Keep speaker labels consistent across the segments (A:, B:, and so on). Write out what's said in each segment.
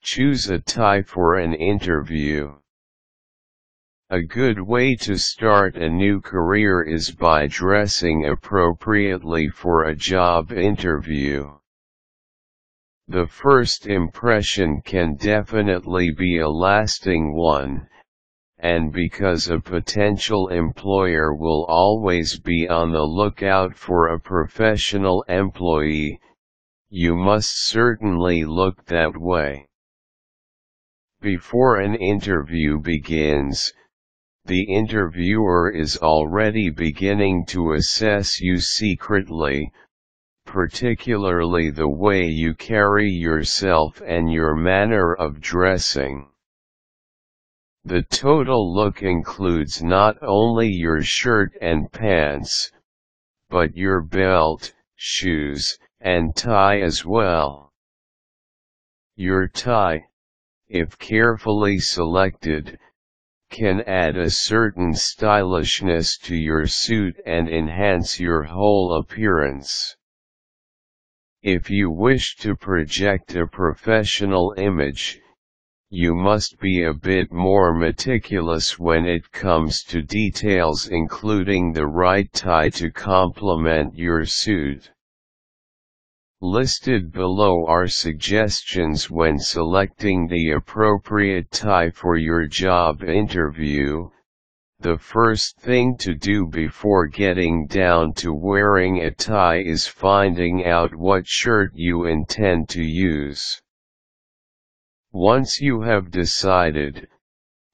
A: Choose a tie for an interview. A good way to start a new career is by dressing appropriately for a job interview. The first impression can definitely be a lasting one, and because a potential employer will always be on the lookout for a professional employee, you must certainly look that way. Before an interview begins, the interviewer is already beginning to assess you secretly, particularly the way you carry yourself and your manner of dressing. The total look includes not only your shirt and pants, but your belt, shoes, and tie as well. Your tie, if carefully selected, can add a certain stylishness to your suit and enhance your whole appearance. If you wish to project a professional image, you must be a bit more meticulous when it comes to details, including the right tie to complement your suit. Listed below are suggestions when selecting the appropriate tie for your job interview. The first thing to do before getting down to wearing a tie is finding out what shirt you intend to use. Once you have decided,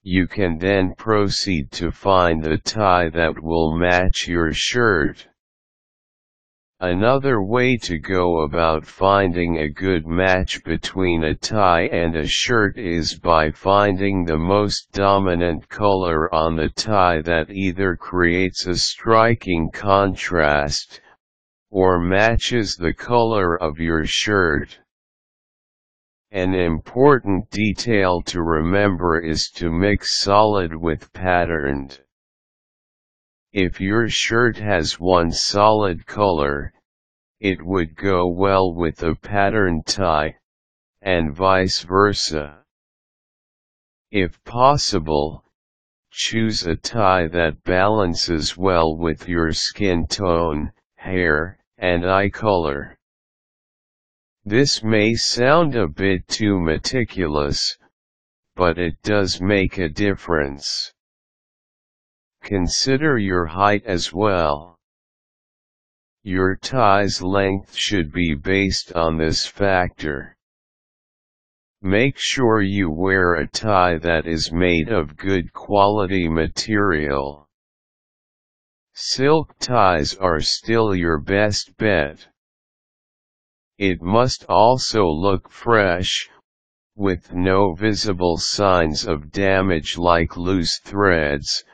A: you can then proceed to find the tie that will match your shirt. Another way to go about finding a good match between a tie and a shirt is by finding the most dominant color on the tie that either creates a striking contrast, or matches the color of your shirt. An important detail to remember is to mix solid with patterned. If your shirt has one solid color, it would go well with a patterned tie, and vice versa. If possible, choose a tie that balances well with your skin tone, hair, and eye color. This may sound a bit too meticulous, but it does make a difference. Consider your height as well. Your tie's length should be based on this factor. Make sure you wear a tie that is made of good quality material. Silk ties are still your best bet. It must also look fresh, with no visible signs of damage like loose threads,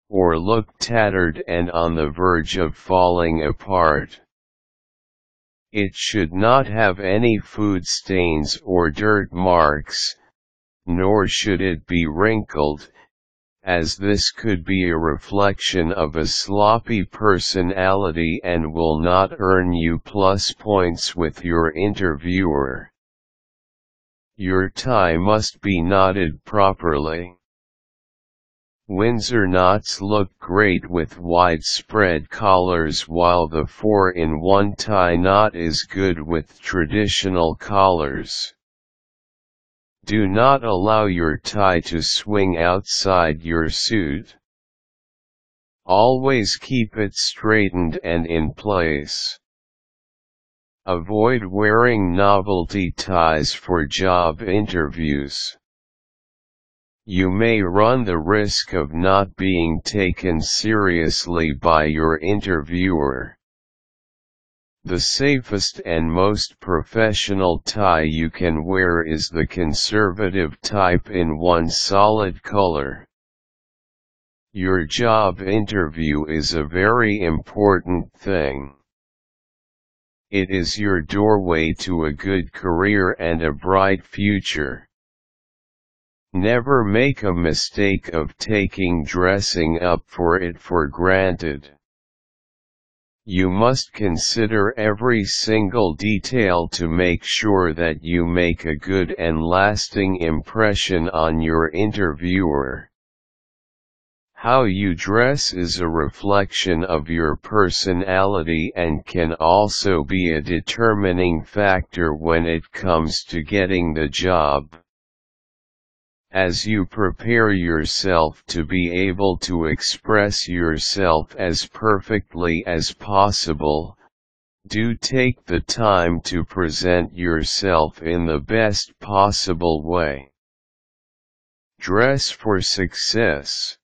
A: or look tattered and on the verge of falling apart. It should not have any food stains or dirt marks, nor should it be wrinkled, as this could be a reflection of a sloppy personality and will not earn you plus points with your interviewer. Your tie must be knotted properly. Windsor knots look great with widespread collars, while the 4-in-1 tie knot is good with traditional collars. Do not allow your tie to swing outside your suit. Always keep it straightened and in place. Avoid wearing novelty ties for job interviews. You may run the risk of not being taken seriously by your interviewer. The safest and most professional tie you can wear is the conservative type in one solid color. Your job interview is a very important thing. It is your doorway to a good career and a bright future. Never make a mistake of taking dressing up for granted. You must consider every single detail to make sure that you make a good and lasting impression on your interviewer. How you dress is a reflection of your personality and can also be a determining factor when it comes to getting the job. As you prepare yourself to be able to express yourself as perfectly as possible, do take the time to present yourself in the best possible way. Dress for success.